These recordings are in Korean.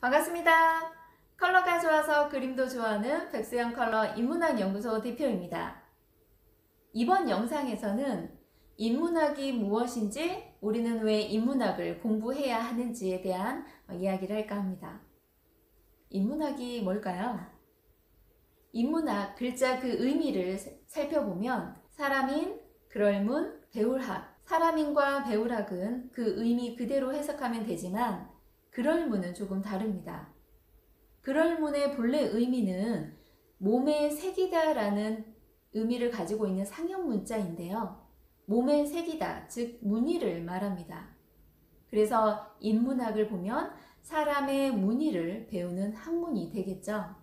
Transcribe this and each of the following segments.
반갑습니다. 컬러가 좋아서 그림도 좋아하는 백수영 컬러 인문학 연구소 대표입니다. 이번 영상에서는 인문학이 무엇인지, 우리는 왜 인문학을 공부해야 하는지에 대한 이야기를 할까 합니다. 인문학이 뭘까요? 인문학 글자 그 의미를 살펴보면 사람인, 그럴문, 배울학, 사람인과 배울학은 그 의미 그대로 해석하면 되지만 그럴문은 조금 다릅니다. 그럴문의 본래 의미는 몸에 새기다 라는 의미를 가지고 있는 상형 문자인데요. 몸에 새기다, 즉 무늬를 말합니다. 그래서 인문학을 보면 사람의 무늬를 배우는 학문이 되겠죠.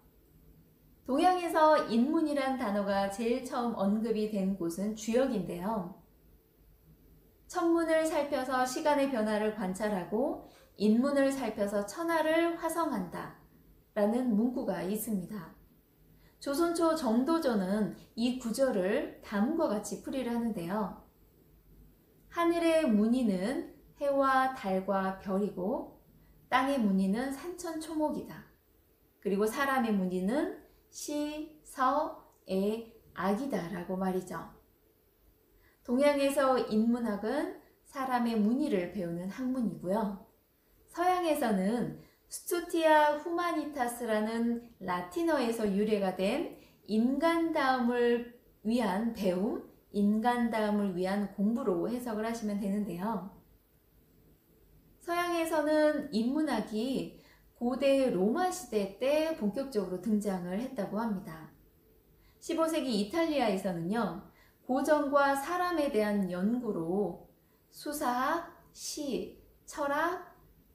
동양에서 인문이란 단어가 제일 처음 언급이 된 곳은 주역인데요. 천문을 살펴서 시간의 변화를 관찰하고 인문을 살펴서 천하를 화성한다 라는 문구가 있습니다. 조선초 정도전은 이 구절을 다음과 같이 풀이를 하는데요. 하늘의 무늬는 해와 달과 별이고 땅의 무늬는 산천초목이다. 그리고 사람의 무늬는 시, 서, 에, 악이다 라고 말이죠. 동양에서 인문학은 사람의 무늬를 배우는 학문이고요. 서양에서는 스투티아 후마니타스라는 라틴어에서 유래가 된 인간다움을 위한 배움, 인간다움을 위한 공부로 해석을 하시면 되는데요. 서양에서는 인문학이 고대 로마 시대 때 본격적으로 등장을 했다고 합니다. 15세기 이탈리아에서는요, 고전과 사람에 대한 연구로 수사학, 시, 철학,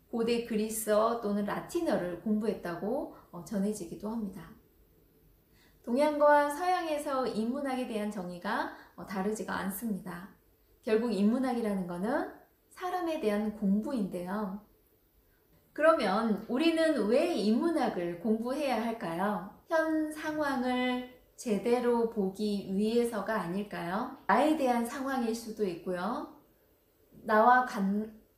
고대 그리스어 또는 라틴어를 공부했다고 전해지기도 합니다. 동양과 서양에서 인문학에 대한 정의가 다르지가 않습니다. 결국 인문학이라는 것은 사람에 대한 공부인데요. 그러면 우리는 왜 인문학을 공부해야 할까요? 현 상황을 제대로 보기 위해서가 아닐까요? 나에 대한 상황일 수도 있고요. 나와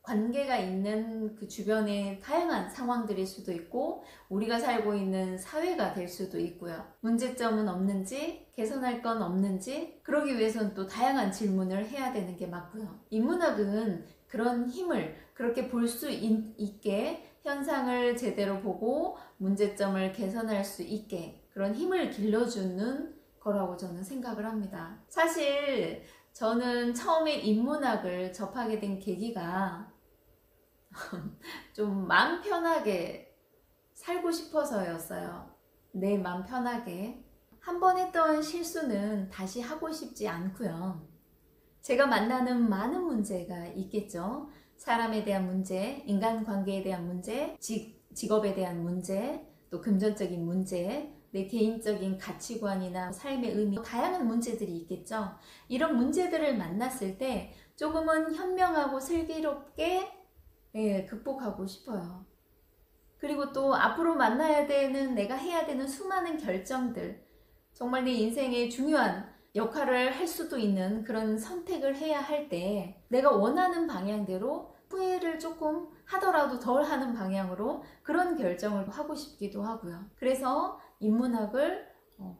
관계가 있는 그 주변의 다양한 상황들일 수도 있고, 우리가 살고 있는 사회가 될 수도 있고요. 문제점은 없는지, 개선할 건 없는지, 그러기 위해서는 또 다양한 질문을 해야 되는 게 맞고요. 인문학은 그런 힘을 그렇게 볼 수 있게, 현상을 제대로 보고 문제점을 개선할 수 있게 그런 힘을 길러주는 거라고 저는 생각을 합니다. 사실 저는 처음에 인문학을 접하게 된 계기가 좀 마음 편하게 살고 싶어서였어요. 내 마음 편하게. 한 번 했던 실수는 다시 하고 싶지 않고요. 제가 만나는 많은 문제가 있겠죠. 사람에 대한 문제, 인간관계에 대한 문제, 직업에 대한 문제, 또 금전적인 문제, 내 개인적인 가치관이나 삶의 의미, 다양한 문제들이 있겠죠. 이런 문제들을 만났을 때 조금은 현명하고 슬기롭게 극복하고 싶어요. 그리고 또 앞으로 만나야 되는, 내가 해야 되는 수많은 결정들, 정말 내 인생의 중요한 역할을 할 수도 있는 그런 선택을 해야 할 때 내가 원하는 방향대로 후회를 조금 하더라도 덜 하는 방향으로 그런 결정을 하고 싶기도 하고요. 그래서 인문학을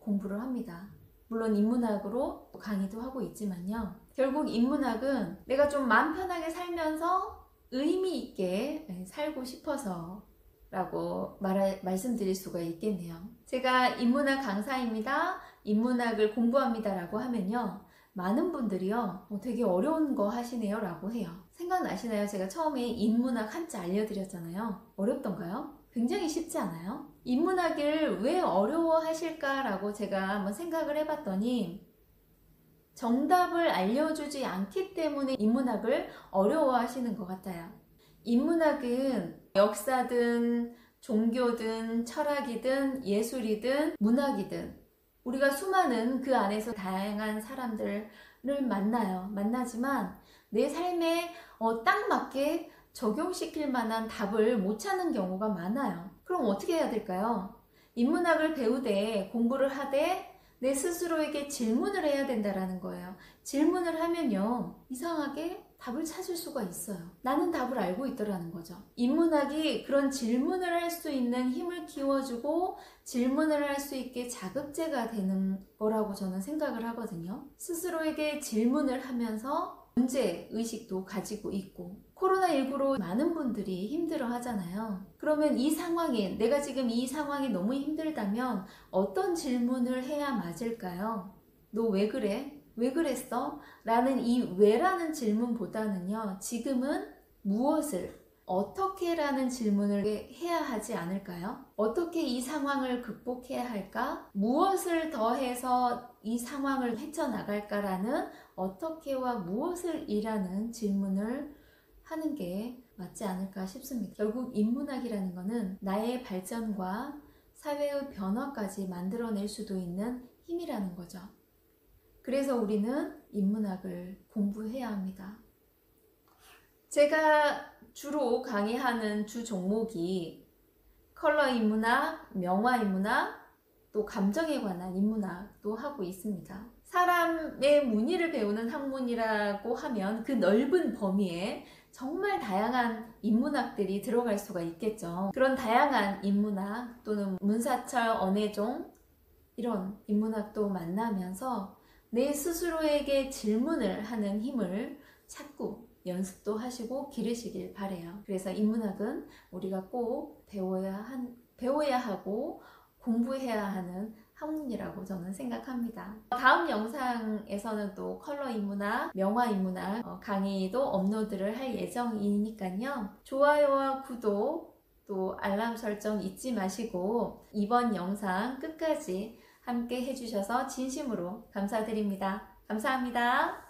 공부를 합니다. 물론 인문학으로 말도 하고 있지만요. 결국 인문학은 내가 좀 마음 편하게 살면서 의미 있게 살고 싶어서 라고 말씀드릴 수가 있겠네요. 제가 인문학 강사입니다. 인문학을 공부합니다 라고 하면요, 많은 분들이요 되게 어려운 거 하시네요 라고 해요. 생각나시나요? 제가 처음에 인문학 한자 알려드렸잖아요. 어렵던가요? 굉장히 쉽지 않아요? 인문학을 왜 어려워 하실까 라고 제가 한번 생각을 해봤더니 정답을 알려주지 않기 때문에 인문학을 어려워 하시는 것 같아요. 인문학은 역사든 종교든 철학이든 예술이든 문학이든 우리가 수많은 그 안에서 다양한 사람들을 만나지만 내 삶에 딱 맞게 적용시킬 만한 답을 못 찾는 경우가 많아요. 그럼 어떻게 해야 될까요? 인문학을 배우되 공부를 하되 내 스스로에게 질문을 해야 된다는 거예요. 질문을 하면요, 이상하게 답을 찾을 수가 있어요. 나는 답을 알고 있더라는 거죠. 인문학이 그런 질문을 할 수 있는 힘을 키워주고 질문을 할 수 있게 자극제가 되는 거라고 저는 생각을 하거든요. 스스로에게 질문을 하면서 문제의식도 가지고 있고, 코로나19로 많은 분들이 힘들어 하잖아요. 그러면 이 상황에, 내가 지금 이 상황이 너무 힘들다면 어떤 질문을 해야 맞을까요? 너 왜 그래? 왜 그랬어? 라는 이 왜라는 질문보다는요, 지금은 무엇을, 어떻게 라는 질문을 해야 하지 않을까요? 어떻게 이 상황을 극복해야 할까? 무엇을 더해서 이 상황을 헤쳐나갈까라는 어떻게와 무엇을 이라는 질문을 하는 게 맞지 않을까 싶습니다. 결국 인문학이라는 것은 나의 발전과 사회의 변화까지 만들어낼 수도 있는 힘이라는 거죠. 그래서 우리는 인문학을 공부해야 합니다. 제가 주로 강의하는 주 종목이 컬러 인문학, 명화 인문학, 또 감정에 관한 인문학도 하고 있습니다. 사람의 문의를 배우는 학문이라고 하면 그 넓은 범위에 정말 다양한 인문학들이 들어갈 수가 있겠죠. 그런 다양한 인문학 또는 문사철, 언해종 이런 인문학도 만나면서 내 스스로에게 질문을 하는 힘을 찾고 연습도 하시고 기르시길 바래요. 그래서 인문학은 우리가 꼭 배워야 하고 공부해야 하는 학문이라고 저는 생각합니다. 다음 영상에서는 또 컬러 인문학, 명화 인문학 강의도 업로드를 할 예정이니까요. 좋아요와 구독 또 알람 설정 잊지 마시고 이번 영상 끝까지 함께 해주셔서 진심으로 감사드립니다. 감사합니다.